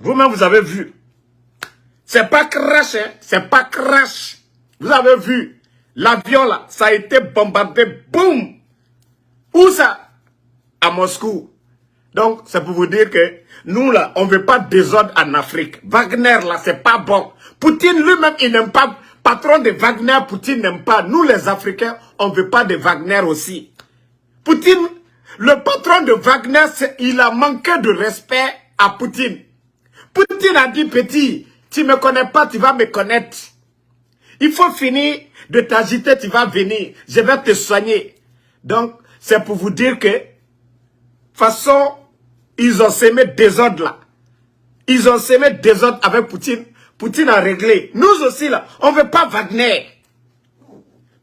Vous-même, vous avez vu. C'est pas crash, hein. C'est pas crash. Vous avez vu. L'avion, là, ça a été bombardé. Boum. Où ça? À Moscou. Donc, c'est pour vous dire que nous, là, on ne veut pas de désordre en Afrique. Wagner, là, c'est pas bon. Poutine, lui-même, il n'aime pas. Patron de Wagner, Poutine n'aime pas. Nous, les Africains, on ne veut pas de Wagner aussi. Poutine, le patron de Wagner, il a manqué de respect à Poutine. Poutine a dit, petit, tu ne me connais pas, tu vas me connaître. Il faut finir de t'agiter, tu vas venir. Je vais te soigner. Donc, c'est pour vous dire que, de toute façon, ils ont semé désordre là. Ils ont semé désordre avec Poutine. Poutine a réglé. Nous aussi là, on ne veut pas Wagner.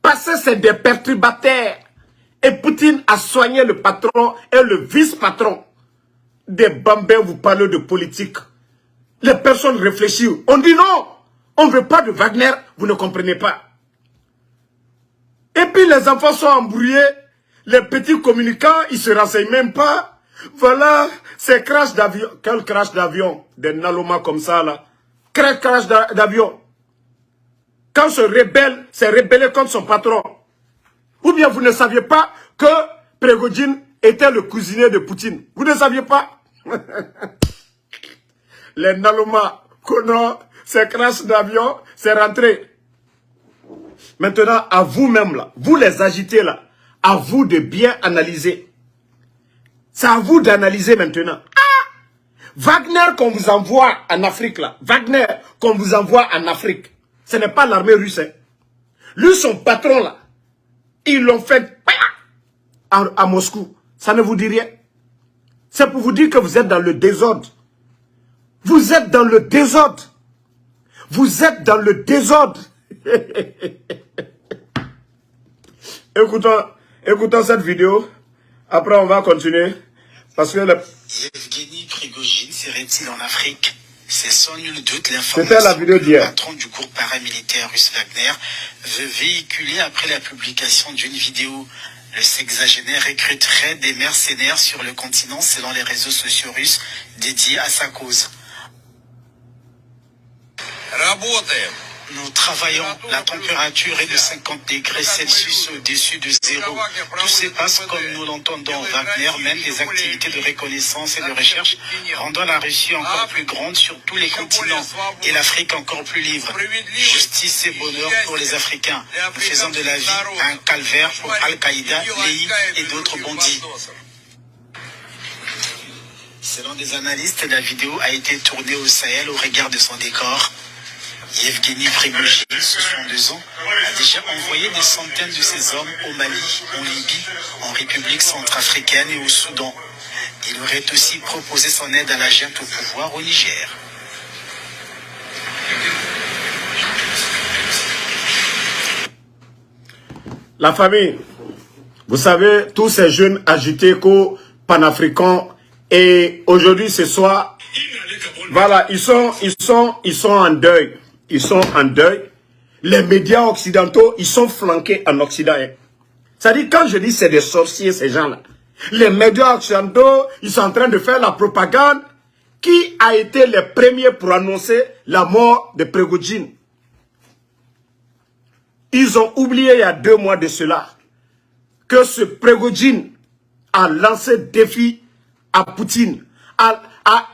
Parce que c'est des perturbateurs. Et Poutine a soigné le patron et le vice-patron. Des bambins, vous parlez de politique. Les personnes réfléchissent. On dit non, on ne veut pas de Wagner, vous ne comprenez pas. Et puis les enfants sont embrouillés. Les petits communicants, ils ne se renseignent même pas. Voilà, c'est crash d'avion. Quel crash d'avion? Des Naloma comme ça là. Quel crash d'avion? Quand ce rebelle s'est rebellé contre son patron. Ou bien vous ne saviez pas que Prigojine était le cuisinier de Poutine. Vous ne saviez pas? Les Naloma, Kono, c'est crash d'avion, c'est rentré. Maintenant, à vous-même là, vous les agitez là, à vous de bien analyser. C'est à vous d'analyser maintenant. Ah! Wagner qu'on vous envoie en Afrique là, Wagner qu'on vous envoie en Afrique, ce n'est pas l'armée russe. Hein. Lui, son patron là, ils l'ont fait à Moscou. Ça ne vous dit rien. C'est pour vous dire que vous êtes dans le désordre. Vous êtes dans le désordre. Vous êtes dans le désordre. Écoutons cette vidéo. Après, on va continuer. Parce que Yevgeny Prigojine serait-il en Afrique? C'est sans nul doute l'information que le patron du groupe paramilitaire russe Wagner veut véhiculer après la publication d'une vidéo. Le sexagénaire recruterait des mercenaires sur le continent selon les réseaux sociaux russes dédiés à sa cause. Nous travaillons, la température est de 50 degrés Celsius au-dessus de zéro. Tout se passe comme nous l'entendons. Wagner mène des activités de reconnaissance et de recherche, rendant la Russie encore plus grande sur tous les continents et l'Afrique encore plus libre. Justice et bonheur pour les Africains. Nous faisons de la vie un calvaire pour Al-Qaïda, l'EI et d'autres bandits. Selon des analystes, la vidéo a été tournée au Sahel au regard de son décor. Yevgeny Prigojine, 62 ans, a déjà envoyé des centaines de ses hommes au Mali, en Libye, en République centrafricaine et au Soudan. Il aurait aussi proposé son aide à la junte au pouvoir au Niger. La famille, vous savez, tous ces jeunes agités panafricains, et aujourd'hui, ce soir, voilà, ils sont en deuil. Ils sont en deuil. Les médias occidentaux, ils sont flanqués en Occident. Hein. C'est-à-dire, quand je dis c'est des sorciers, ces gens-là, les médias occidentaux, ils sont en train de faire la propagande. Qui a été les premiers pour annoncer la mort de Prigojine? Ils ont oublié il y a 2 mois de cela que ce Prigojine a lancé défi à Poutine, a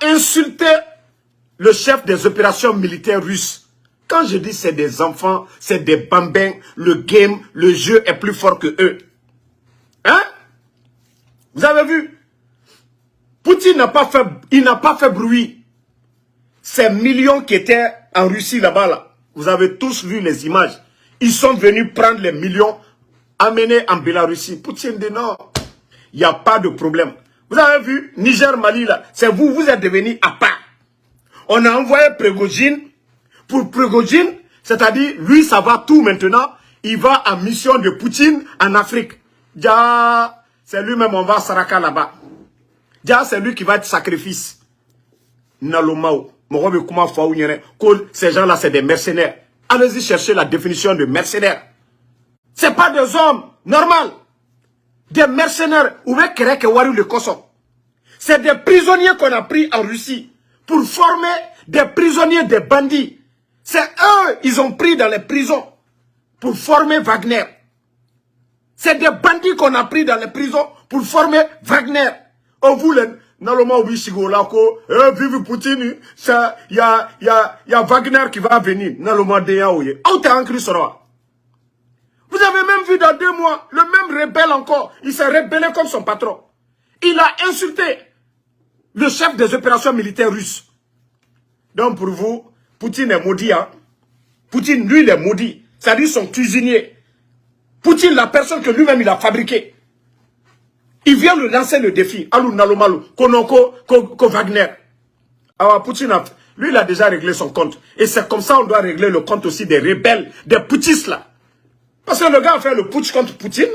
insulté le chef des opérations militaires russes. Quand je dis c'est des enfants, c'est des bambins, le game, le jeu est plus fort que eux. Hein? Vous avez vu? Poutine n'a pas fait bruit. Ces millions qui étaient en Russie là-bas, là, vous avez tous vu les images. Ils sont venus prendre les millions, amener en Bélarussie. Poutine dit non, il n'y a pas de problème. Vous avez vu, Niger, Mali, là, c'est vous, vous êtes devenus à part. On a envoyé Prigojine. Pour Prigojine, c'est-à-dire, lui, ça va tout maintenant. Il va en mission de Poutine en Afrique. Déjà, c'est lui-même, on va à Saraka là-bas. Déjà, c'est lui qui va être sacrifice. Nalomao. Ces gens-là, c'est des mercenaires. Allez-y chercher la définition de mercenaire. Ce n'est pas des hommes normaux. Des mercenaires. C'est des prisonniers qu'on a pris en Russie pour former des prisonniers, des bandits. C'est eux, ils ont pris dans les prisons pour former Wagner. C'est des bandits qu'on a pris dans les prisons pour former Wagner. On voulait, normalement, oui, Sigolako, vive Poutine, il y a Wagner qui va venir. Normalement, vous avez même vu dans 2 mois, le même rebelle encore, il s'est rebellé comme son patron. Il a insulté le chef des opérations militaires russes. Donc pour vous, Poutine est maudit. Hein? Poutine, lui, il est maudit. C'est-à-dire son cuisinier. Poutine, la personne que lui-même il a fabriquée. Il vient lui lancer le défi. Alou Nalomalou, Konoko, Wagner. Alors Poutine, lui, il a déjà réglé son compte. Et c'est comme ça on doit régler le compte aussi des rebelles, des poutistes là. Parce que le gars a fait le putsch contre Poutine.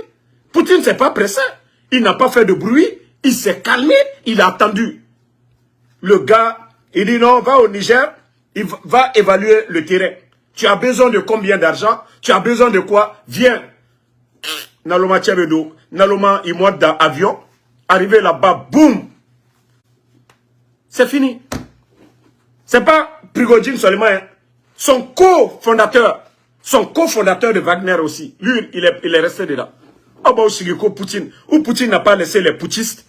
Poutine ne s'est pas pressé. Il n'a pas fait de bruit. Il s'est calmé. Il a attendu. Le gars, il dit non, va au Niger. Il va évaluer le terrain. Tu as besoin de combien d'argent? Tu as besoin de quoi? Viens. Naloma Tchabedo. Naloma, il monte dans l'avion. Arrivé là-bas, boum. C'est fini. C'est pas Prigojine seulement. Hein. Son cofondateur de Wagner aussi. Lui, il est resté dedans. Oh bah aussi Poutine. Ou Poutine n'a pas laissé les poutistes.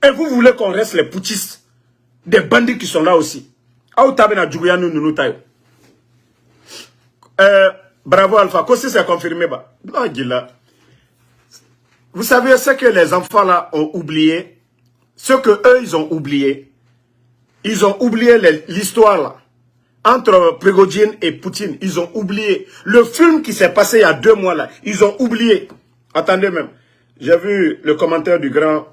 Et vous voulez qu'on reste les poutistes. Des bandits qui sont là aussi. Bravo Alpha. Qu'est-ce que c'est confirmé? Vous savez ce que les enfants là ont oublié? Ce que eux ils ont oublié. Ils ont oublié l'histoire là. Entre Prigojine et Poutine, ils ont oublié. Le film qui s'est passé il y a 2 mois là, ils ont oublié. Attendez même. J'ai vu le commentaire du grand...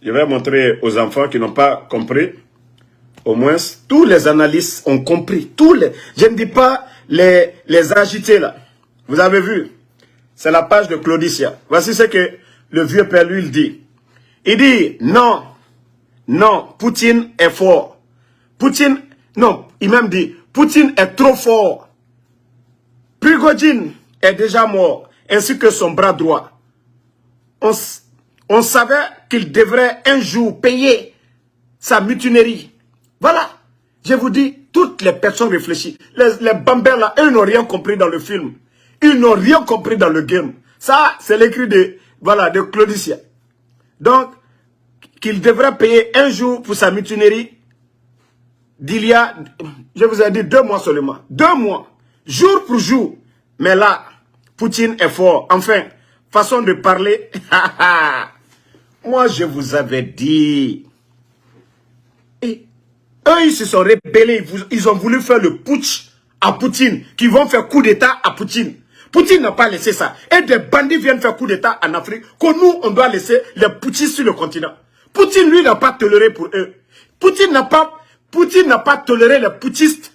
Je vais montrer aux enfants qui n'ont pas compris. Au moins, tous les analystes ont compris. Je ne dis pas les agités là. Vous avez vu? C'est la page de Claudicia. Voici ce que le vieux père lui il dit. Il dit non. Non, Poutine est fort. Poutine, non, il même dit, Poutine est trop fort. Prigojine est déjà mort, ainsi que son bras droit. On savait qu'il devrait un jour payer sa mutinerie. Voilà, je vous dis, toutes les personnes réfléchissent. Les bambins là, eux n'ont rien compris dans le film. Ils n'ont rien compris dans le game. Ça, c'est l'écrit de Claudicia. Donc, qu'il devrait payer un jour pour sa mutinerie d'il y a, je vous ai dit 2 mois seulement. 2 mois, jour pour jour. Mais là, Poutine est fort. Enfin, façon de parler. Moi, je vous avais dit. Et eux, ils se sont rebellés. Ils ont voulu faire le putsch à Poutine. Qui vont faire coup d'État à Poutine. Poutine n'a pas laissé ça. Et des bandits viennent faire coup d'État en Afrique. Que nous, on doit laisser les putschistes sur le continent. Poutine, lui, n'a pas toléré pour eux. Poutine n'a pas toléré les putschistes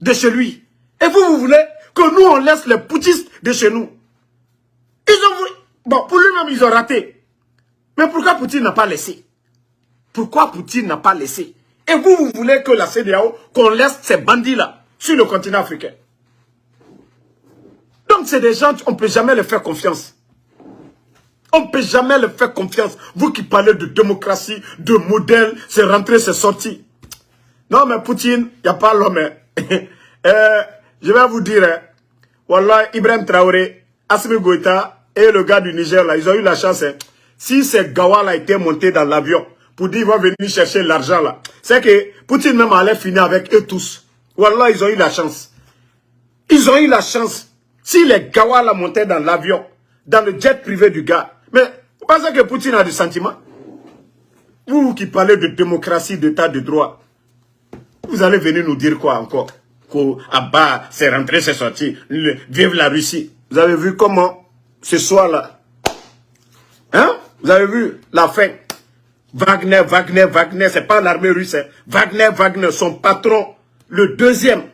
de chez lui. Et vous voulez que nous, on laisse les putschistes de chez nous. Ils ont voulu... Bon, pour lui-même, ils ont raté. Mais pourquoi Poutine n'a pas laissé? Pourquoi Poutine n'a pas laissé? Et vous voulez que la CEDEAO, qu'on laisse ces bandits-là sur le continent africain. Donc, c'est des gens, on ne peut jamais leur faire confiance. On ne peut jamais leur faire confiance. Vous qui parlez de démocratie, de modèle, c'est rentré, c'est sorti. Non, mais Poutine, il n'y a pas l'homme. Je vais vous dire, Wallah, Ibrahim Traoré, Assimi Goïta et le gars du Niger, là, ils ont eu la chance. Si ces Gawal a été monté dans l'avion pour dire qu'ils vont venir chercher l'argent, là, c'est que Poutine même allait finir avec eux tous. Wallah, ils ont eu la chance. Ils ont eu la chance. Si les Gawal a monté dans l'avion, dans le jet privé du gars, mais vous pensez que Poutine a du sentiment? Vous qui parlez de démocratie, d'état de droit, vous allez venir nous dire quoi encore? Qu'Abba, c'est rentré, c'est sorti. Vive la Russie. Vous avez vu comment ce soir-là? Hein? Vous avez vu la fin? Wagner, c'est pas l'armée russe. Hein. Wagner, son patron, le deuxième,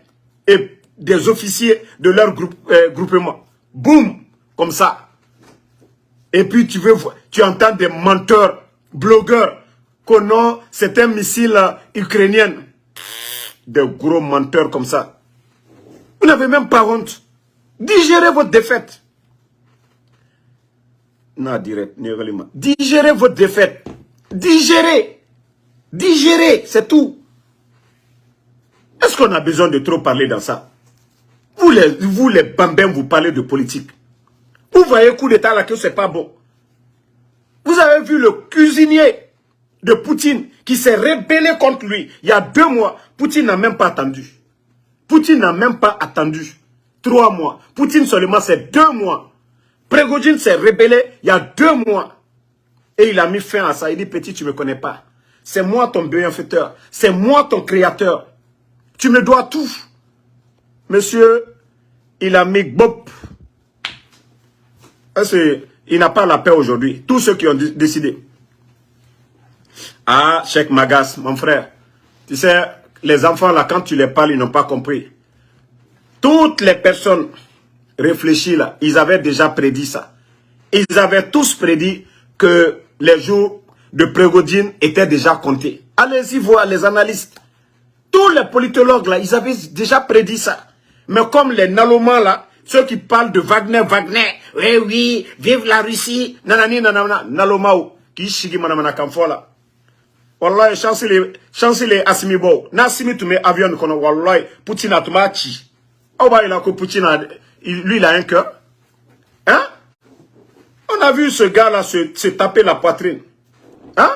et des officiers de leur groupement. Boum! Comme ça. Et puis tu entends des menteurs, blogueurs, que non, c'est un missile ukrainien. Des gros menteurs comme ça. Vous n'avez même pas honte. Digérez votre défaite. Non, direct, digérez votre défaite. Digérez. Digérez, c'est tout. Est-ce qu'on a besoin de trop parler dans ça? Vous les bambins, vous parlez de politique. Vous voyez coup d'état là que c'est pas bon. Vous avez vu le cuisinier de Poutine qui s'est rébellé contre lui il y a 2 mois. Poutine n'a même pas attendu. Poutine n'a même pas attendu 3 mois. Poutine seulement c'est 2 mois. Prigojine s'est rébellé il y a 2 mois. Et il a mis fin à ça. Il dit, petit, tu ne me connais pas. C'est moi ton bienfaiteur. C'est moi ton créateur. Tu me dois tout. Monsieur, il a mis bop. Il n'a pas la paix aujourd'hui. Tous ceux qui ont décidé. Ah, Cheikh Magas, mon frère. Tu sais, les enfants là, quand tu les parles, ils n'ont pas compris. Toutes les personnes réfléchies là, ils avaient déjà prédit ça. Ils avaient tous prédit que les jours de Prigojine étaient déjà comptés. Allez-y voir les analystes. Tous les politologues là, ils avaient déjà prédit ça. Mais comme les Nalomans là, ceux qui parlent de Wagner, oui, oui, vive la Russie, nanani, nanana, Nalomao, qui chigi manamana kamfo là. Wallahi, chancelier Assimibo, Nassimi tu mets avion kono, wallahi, Poutine a tout machi. Oh bah il a que Poutine a, lui il a un cœur. Hein? On a vu ce gars là se taper la poitrine. Hein?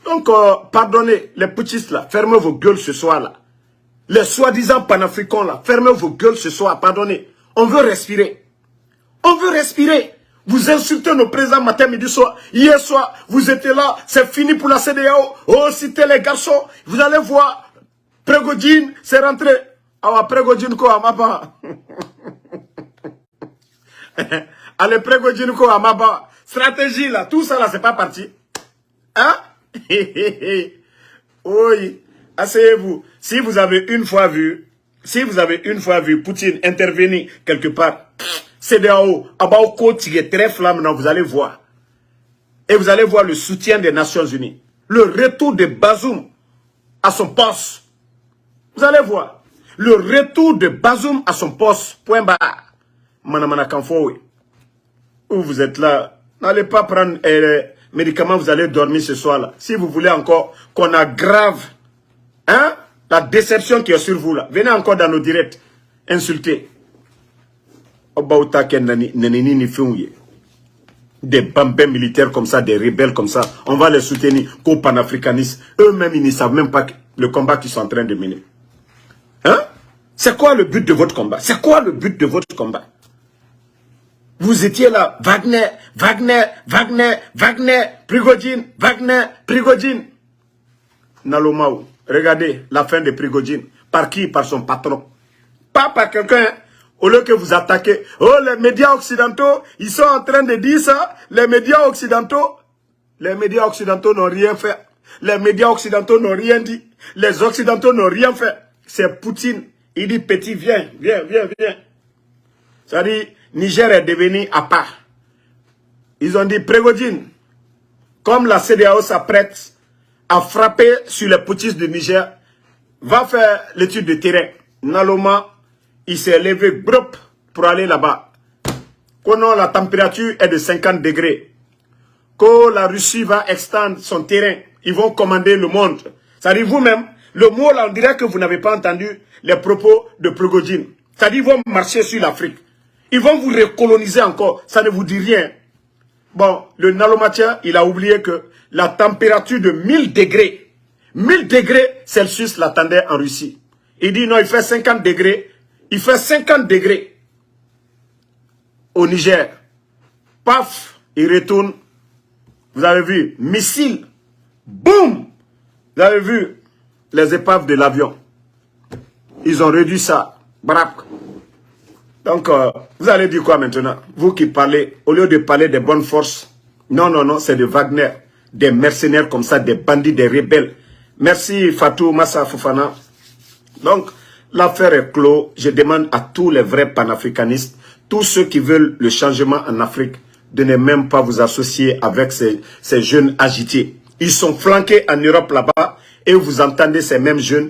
Donc, pardonnez les poutistes là, fermez vos gueules ce soir là. Les soi-disant panafricains là, fermez vos gueules ce soir, pardonnez. On veut respirer. On veut respirer. Vous insultez nos présidents matin, midi, soir. Hier soir, vous étiez là, c'est fini pour la CEDEAO. Oh, c'était les garçons. Vous allez voir, Prigojine, c'est rentré. Ah, Prigojine ko amaba. Allez, Prigojine ko amaba. Stratégie là, tout ça là, c'est pas parti. Hein? Oui, asseyez-vous. Si vous avez une fois vu Poutine intervenir quelque part, CEDEAO, Abaoko, Tigé, très flamme, vous allez voir. Et vous allez voir le soutien des Nations Unies. Le retour de Bazoum à son poste. Vous allez voir. Le retour de Bazoum à son poste. Point barre. Manamana Kanfo, oui. Où vous êtes là, n'allez pas prendre médicaments, vous allez dormir ce soir-là. Si vous voulez encore qu'on aggrave la déception qui est sur vous là, venez encore dans nos directs, insulter. Des bambins militaires comme ça, des rebelles comme ça, on va les soutenir qu'aux panafricanistes. Eux-mêmes, ils ne savent même pas le combat qu'ils sont en train de mener. Hein? C'est quoi le but de votre combat? C'est quoi le but de votre combat? Vous étiez là, Wagner, Prigojine. Nalomao, regardez la fin de Prigojine. Par qui? Par son patron. Pas par quelqu'un. Au lieu que vous attaquez, oh les médias occidentaux, ils sont en train de dire ça. Les médias occidentaux n'ont rien fait. Les médias occidentaux n'ont rien dit. Les occidentaux n'ont rien fait. C'est Poutine. Il dit petit, viens. C'est-à-dire, Niger est devenu à part. Ils ont dit, Prigojine, comme la CEDEAO s'apprête à frapper sur les poutistes du Niger, va faire l'étude de terrain. Naloma, il s'est levé pour aller là-bas. Quand la température est de 50 degrés, quand la Russie va extendre son terrain, ils vont commander le monde. C'est-à-dire vous-même, le mot là, on dirait que vous n'avez pas entendu les propos de Prigojine. C'est-à-dire ils vont marcher sur l'Afrique. Ils vont vous recoloniser encore. Ça ne vous dit rien. Bon, le Nalomatien, il a oublié que la température de 1000 degrés Celsius l'attendait en Russie. Il dit non, il fait 50 degrés. Il fait 50 degrés au Niger. Paf, il retourne. Vous avez vu, missile. Boum. Vous avez vu les épaves de l'avion. Ils ont réduit ça. Braque. Donc, vous allez dire quoi maintenant? Vous qui parlez, au lieu de parler des bonnes forces, non, c'est de Wagner, des mercenaires comme ça, des bandits, des rebelles. Merci Fatou Massa Fofana. Donc, l'affaire est clos. Je demande à tous les vrais panafricanistes, tous ceux qui veulent le changement en Afrique, de ne même pas vous associer avec ces jeunes agités. Ils sont flanqués en Europe là-bas. Et vous entendez ces mêmes jeunes,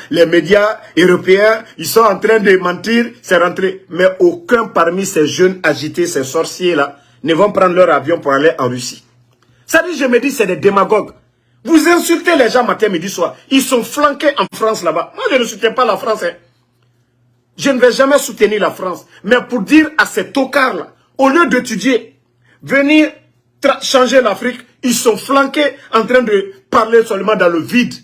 les médias européens, ils sont en train de mentir, c'est rentré. Mais aucun parmi ces jeunes agités, ces sorciers-là, ne vont prendre leur avion pour aller en Russie. Ça dit, je me dis, c'est des démagogues. Vous insultez les gens matin, midi, soir. Ils sont flanqués en France là-bas. Moi, je ne soutiens pas la France. Hein. Je ne vais jamais soutenir la France. Mais pour dire à ces tocards-là, au lieu d'étudier, venir changer l'Afrique, ils sont flanqués en train de parler seulement dans le vide.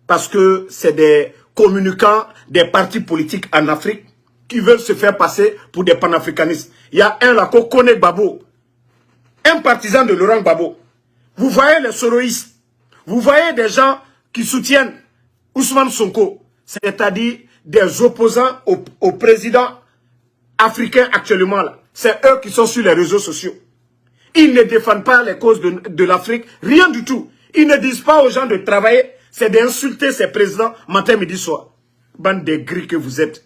Parce que c'est des communicants des partis politiques en Afrique qui veulent se faire passer pour des panafricanistes. Il y a un là qu'on connaît, Gbagbo, un partisan de Laurent Gbagbo. Vous voyez les soroïstes, vous voyez des gens qui soutiennent Ousmane Sonko, c'est-à-dire des opposants au président africain actuellement là. C'est eux qui sont sur les réseaux sociaux. Ils ne défendent pas les causes de l'Afrique, rien du tout. Ils ne disent pas aux gens de travailler, c'est d'insulter ces présidents matin, midi, soir. Bande de gris que vous êtes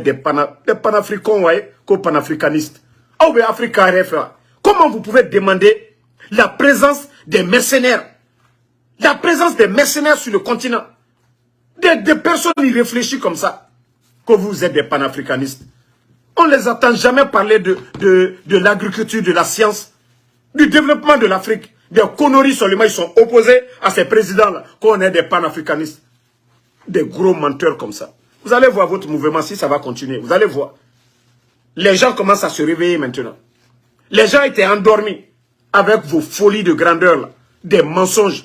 des panafricains, voyez, qu'aux panafricanistes. Oh, mais Africa, comment vous pouvez demander la présence des mercenaires? La présence des mercenaires sur le continent. Des personnes irréfléchies comme ça. Que vous êtes des panafricanistes. On ne les entend jamais parler de l'agriculture, de la science, du développement de l'Afrique. Des conneries seulement, ils sont opposés à ces présidents-là, qu'on est des panafricanistes. Des gros menteurs comme ça. Vous allez voir votre mouvement si ça va continuer. Vous allez voir. Les gens commencent à se réveiller maintenant. Les gens étaient endormis avec vos folies de grandeur, là, des mensonges.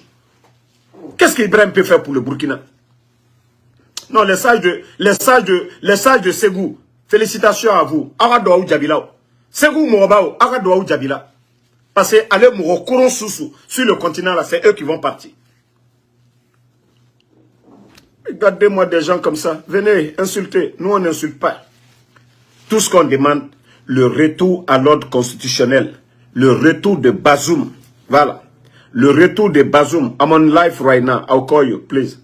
Qu'est-ce qu'Ibrahim peut faire pour le Burkina? Non, les sages de Ségou, félicitations à vous. Aradoaou Djabila. Ségou Mourabao, Aradoaou Djabila. Parce que allez Mourokouron Soussou, sur le continent là, c'est eux qui vont partir. Regardez-moi des gens comme ça. Venez insulter. Nous, on n'insulte pas. Tout ce qu'on demande, le retour à l'ordre constitutionnel. Le retour de Bazoum. Voilà. Le retour de Bazoum. I'm on live right now. I'll call you, please.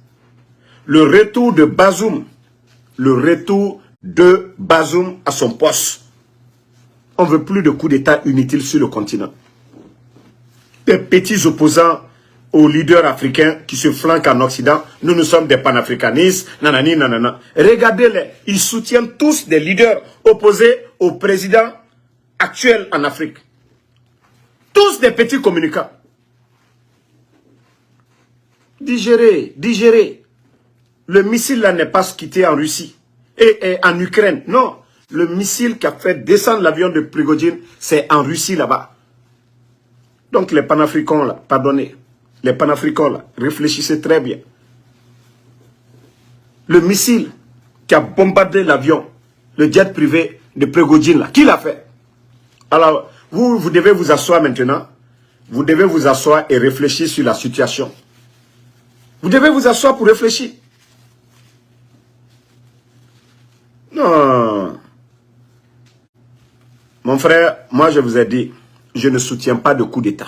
Le retour de Bazoum. Le retour de Bazoum à son poste. On ne veut plus de coups d'État inutiles sur le continent. Des petits opposants aux leaders africains qui se flanquent en Occident. Nous sommes des panafricanistes. Nanani, nanana. Regardez-les. Ils soutiennent tous des leaders opposés au président actuel en Afrique. Tous des petits communicants. Digérez, digérez. Le missile là n'est pas quitté en Russie et en Ukraine. Non. Le missile qui a fait descendre l'avion de Prigojine, c'est en Russie là-bas. Donc les panafricains là, pardonnez. Les panafricains là, réfléchissez très bien. Le missile qui a bombardé l'avion, le jet privé de Prigojine là, qui l'a fait? Alors, vous devez vous asseoir maintenant. Vous devez vous asseoir et réfléchir sur la situation. Vous devez vous asseoir pour réfléchir. Non. Mon frère, moi je vous ai dit, je ne soutiens pas de coup d'État.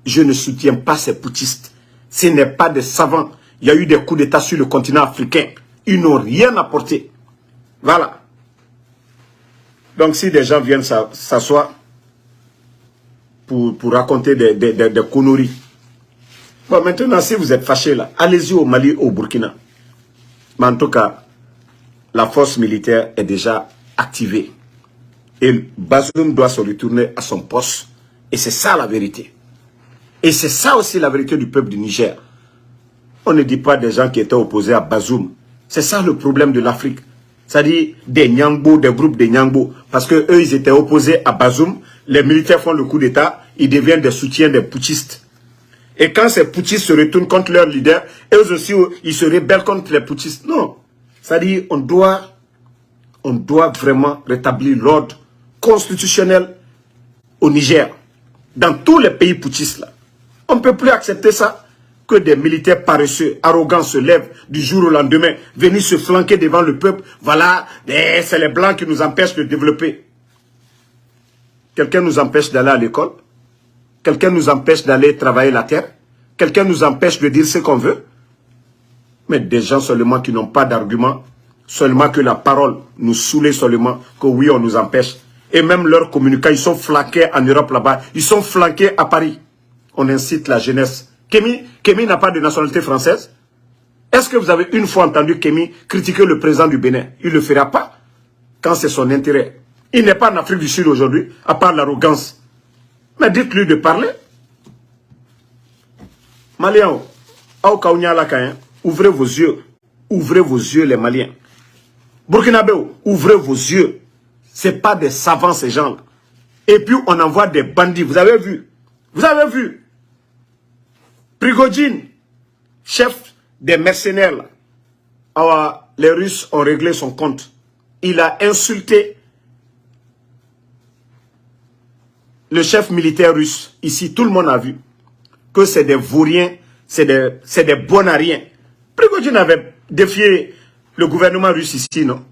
Je ne soutiens pas ces putschistes. Ce n'est pas des savants. Il y a eu des coups d'État sur le continent africain. Ils n'ont rien apporté. Voilà. Donc si des gens viennent s'asseoir pour raconter des conneries. Bon, maintenant, si vous êtes fâchés là, allez-y au Mali, au Burkina. Mais en tout cas, la force militaire est déjà activée. Et Bazoum doit se retourner à son poste. Et c'est ça la vérité. Et c'est ça aussi la vérité du peuple du Niger. On ne dit pas des gens qui étaient opposés à Bazoum. C'est ça le problème de l'Afrique. C'est-à-dire des Nyangbo, des groupes de Nyangbo. Parce que eux, ils étaient opposés à Bazoum. Les militaires font le coup d'État. Ils deviennent des soutiens des putschistes. Et quand ces putschistes se retournent contre leurs leaders, eux aussi, ils se rebellent contre les putschistes. Non. C'est-à-dire, on doit vraiment rétablir l'ordre constitutionnel au Niger. Dans tous les pays putschistes là. On ne peut plus accepter ça. Que des militaires paresseux, arrogants se lèvent du jour au lendemain, venir se flanquer devant le peuple. Voilà, c'est les Blancs qui nous empêchent de développer. Quelqu'un nous empêche d'aller à l'école. Quelqu'un nous empêche d'aller travailler la terre. Quelqu'un nous empêche de dire ce qu'on veut. Mais des gens seulement qui n'ont pas d'argument, seulement que la parole nous saoule seulement, que oui, on nous empêche. Et même leurs communicants, ils sont flanqués en Europe là-bas. Ils sont flanqués à Paris. On incite la jeunesse. Kémy n'a pas de nationalité française. Est-ce que vous avez une fois entendu Kémy critiquer le président du Bénin? Il ne le fera pas quand c'est son intérêt. Il n'est pas en Afrique du Sud aujourd'hui, à part l'arrogance. Mais dites-lui de parler. Maliens, ouvrez vos yeux. Ouvrez vos yeux, les Maliens. Burkinabé, ouvrez vos yeux. Ce n'est pas des savants, ces gens-là. Et puis, on envoie des bandits. Vous avez vu? Vous avez vu? Prigojine, chef des mercenaires, là. Alors, les Russes ont réglé son compte. Il a insulté le chef militaire russe. Ici, tout le monde a vu que c'est des vauriens, c'est des bonariens. Prigojine avait défié le gouvernement russe ici, non?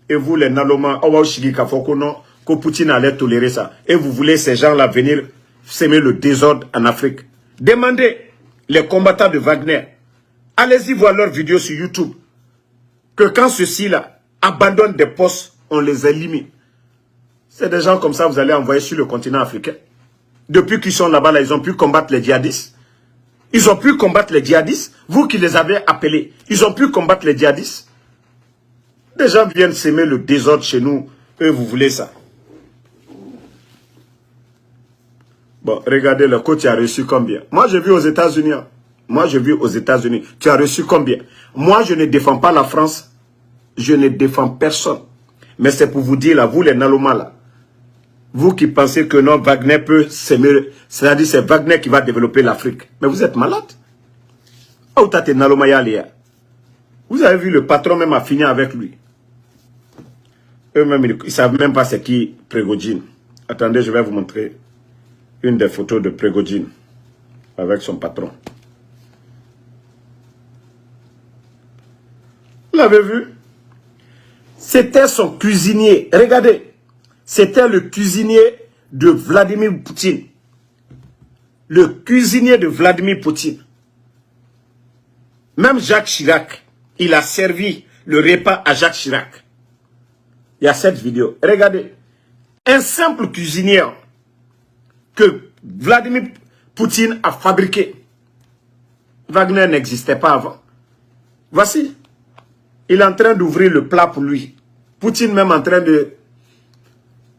Et vous, les Naloma, que Poutine allait tolérer ça. Et vous voulez ces gens-là venir s'aimer le désordre en Afrique. Demandez les combattants de Wagner. Allez-y voir leurs vidéos sur YouTube. Que quand ceux-ci-là abandonnent des postes, on les élimine. C'est des gens comme ça que vous allez envoyer sur le continent africain. Depuis qu'ils sont là-bas, là, ils ont pu combattre les djihadistes. Ils ont pu combattre les djihadistes. Vous qui les avez appelés, ils ont pu combattre les djihadistes. Des gens viennent s'aimer le désordre chez nous. Eux, vous voulez ça. Bon, regardez, le coach a reçu combien? Moi, j'ai vu aux États-Unis. Moi, j'ai vu aux États-Unis. Tu as reçu combien? Moi, je ne défends pas la France. Je ne défends personne. Mais c'est pour vous dire, là, vous les Naloma, là, vous qui pensez que non, Wagner peut s'aimer, c'est-à-dire c'est Wagner qui va développer l'Afrique. Mais vous êtes malade. Vous avez vu, le patron même a fini avec lui. Eux-mêmes, ils ne savent même pas c'est qui Prigojine. Attendez, je vais vous montrer une des photos de Prigojine avec son patron. Vous l'avez vu? C'était son cuisinier. Regardez. C'était le cuisinier de Vladimir Poutine. Le cuisinier de Vladimir Poutine. Même Jacques Chirac, il a servi le repas à Jacques Chirac. Il y a cette vidéo. Regardez. Un simple cuisinier que Vladimir Poutine a fabriqué. Wagner n'existait pas avant. Voici. Il est en train d'ouvrir le plat pour lui. Poutine même en train de...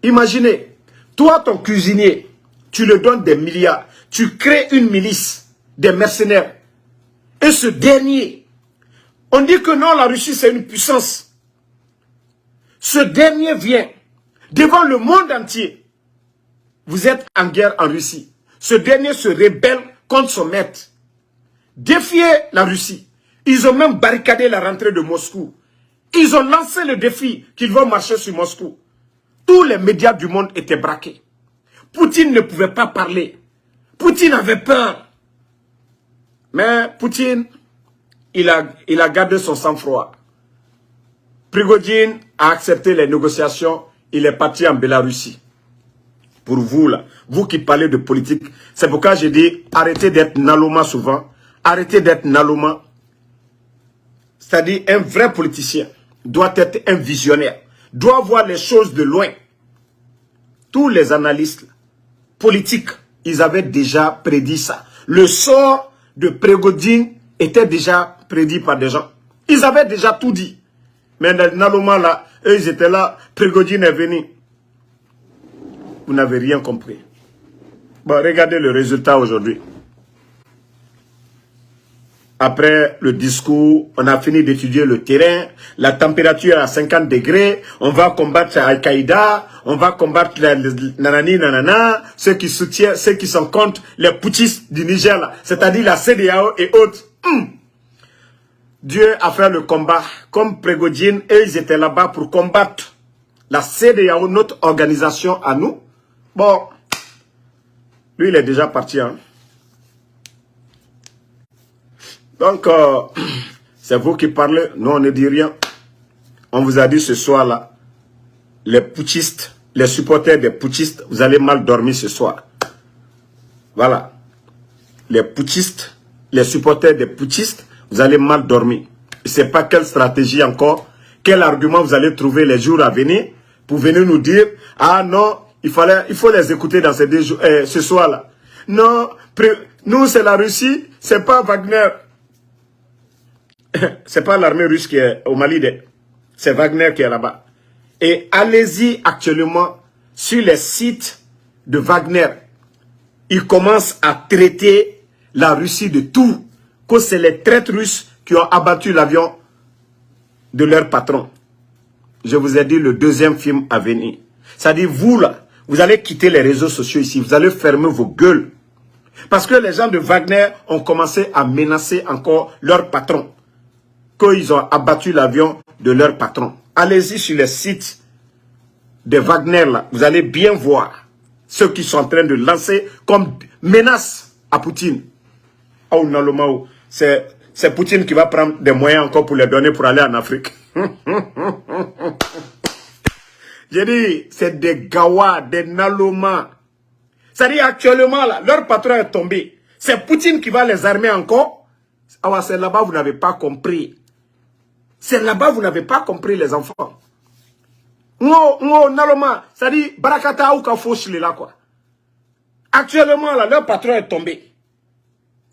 Imaginez, toi ton cuisinier, tu le donnes des milliards. Tu crées une milice, des mercenaires. Et ce dernier, on dit que non, la Russie c'est une puissance. Ce dernier vient devant le monde entier. Vous êtes en guerre en Russie. Ce dernier se rébelle contre son maître. Défier la Russie. Ils ont même barricadé la rentrée de Moscou. Ils ont lancé le défi qu'ils vont marcher sur Moscou. Tous les médias du monde étaient braqués. Poutine ne pouvait pas parler. Poutine avait peur. Mais Poutine, il a gardé son sang-froid. Prigojine a accepté les négociations. Il est parti en Bélarussie. Pour vous, là, vous qui parlez de politique, c'est pourquoi j'ai dit, arrêtez d'être Naloma souvent. Arrêtez d'être Naloma. C'est-à-dire, un vrai politicien doit être un visionnaire. Doit voir les choses de loin. Tous les analystes politiques, ils avaient déjà prédit ça. Le sort de Prigojine était déjà prédit par des gens. Ils avaient déjà tout dit. Mais Naloma, là, eux, ils étaient là. Prigojine est venu. Vous n'avez rien compris. Bon, regardez le résultat aujourd'hui. Après le discours, on a fini d'étudier le terrain, la température à 50 degrés, on va combattre Al-Qaïda, on va combattre nanani nanana, ceux qui soutiennent, ceux qui sont contre les putschistes du Niger, c'est-à-dire la CEDEAO et autres. Dieu a fait le combat, comme Prigojine, et ils étaient là-bas pour combattre la CEDEAO, notre organisation à nous. Bon, lui il est déjà parti, hein. Donc, c'est vous qui parlez, nous on ne dit rien. On vous a dit ce soir-là, les putschistes, les supporters des putschistes, vous allez mal dormir ce soir. Voilà. Les putschistes, les supporters des putschistes, vous allez mal dormir. Je ne sais pas quelle stratégie encore, quel argument vous allez trouver les jours à venir pour venir nous dire, ah non, il faut les écouter dans ce soir-là. Non, nous c'est la Russie, c'est pas Wagner. C'est pas l'armée russe qui est au Mali, c'est Wagner qui est là-bas. Et allez-y actuellement sur les sites de Wagner. Ils commencent à traiter la Russie de tout, que c'est les traîtres russes qui ont abattu l'avion de leur patron. Je vous ai dit le deuxième film à venir. C'est-à-dire, vous là, vous allez quitter les réseaux sociaux ici, vous allez fermer vos gueules. Parce que les gens de Wagner ont commencé à menacer encore leur patron. Qu'ils ont abattu l'avion de leur patron. Allez-y sur les sites de Wagner là, vous allez bien voir ceux qui sont en train de lancer comme menace à Poutine. Oh non, c'est Poutine qui va prendre des moyens encore pour les donner pour aller en Afrique. J'ai dit, c'est des Gawa, des Naloma. C'est-à-dire actuellement, là, leur patron est tombé. C'est Poutine qui va les armer encore. Ah, c'est là-bas, vous n'avez pas compris. C'est là-bas, vous n'avez pas compris, les enfants. Naloma, c'est-à-dire, Barakata ou Kafoshile là, quoi. Actuellement, là, leur patron est tombé.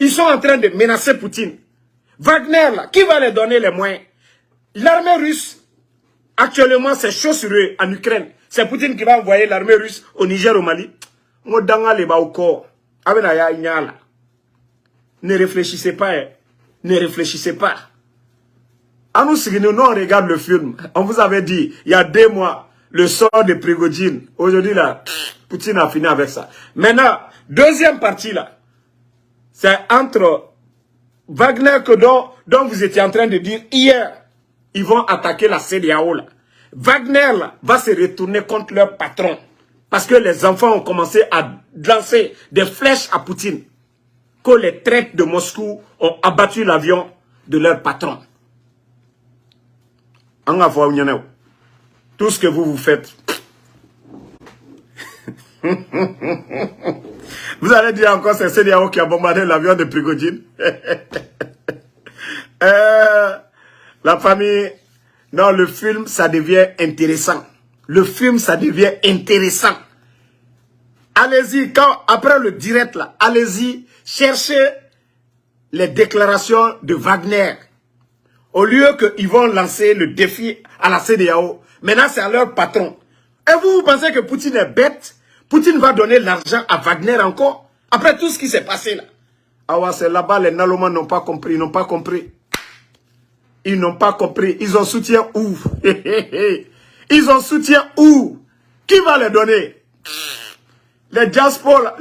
Ils sont en train de menacer Poutine. Wagner, là, qui va les donner les moyens? L'armée russe, actuellement, c'est chaud sur eux en Ukraine. C'est Poutine qui va envoyer l'armée russe au Niger, au Mali. Ne réfléchissez pas. Hein. Ne réfléchissez pas. À nous, on regarde le film. On vous avait dit, il y a 2 mois, le sort de Prigojine. Aujourd'hui, là, Poutine a fini avec ça. Maintenant, deuxième partie, là, c'est entre Wagner dont vous étiez en train de dire hier, ils vont attaquer la CEDEAO, là. Wagner, là, va se retourner contre leur patron. Parce que les enfants ont commencé à lancer des flèches à Poutine. Que les traîtres de Moscou ont abattu l'avion de leur patron. Tout ce que vous faites. Vous allez dire encore c'est CEDEAO qui a bombardé l'avion de Prigojine. La famille... Non, le film, ça devient intéressant. Le film, ça devient intéressant. Allez-y, après le direct, là, allez-y, cherchez les déclarations de Wagner. Au lieu qu'ils vont lancer le défi à la CEDEAO, maintenant c'est à leur patron. Et vous pensez que Poutine est bête? Poutine va donner l'argent à Wagner encore? Après tout ce qui s'est passé là. Ah ouais, c'est là-bas, les Nalomans n'ont pas compris, ils n'ont pas compris. Ils n'ont pas compris. Ils ont soutien où? Ils ont soutien où? Qui va les donner? Les diasporas,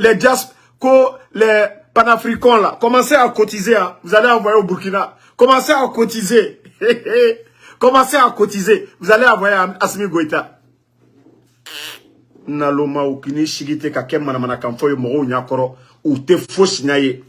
les panafricains là, commencez à cotiser. Hein. Vous allez envoyer au Burkina. Commencez à cotiser. Commencez à cotiser. Vous allez envoyer à Assimi Goïta. Naloma ou kini shigite kakem manamana kamfoyo moro nyakoro ou te fausse naye.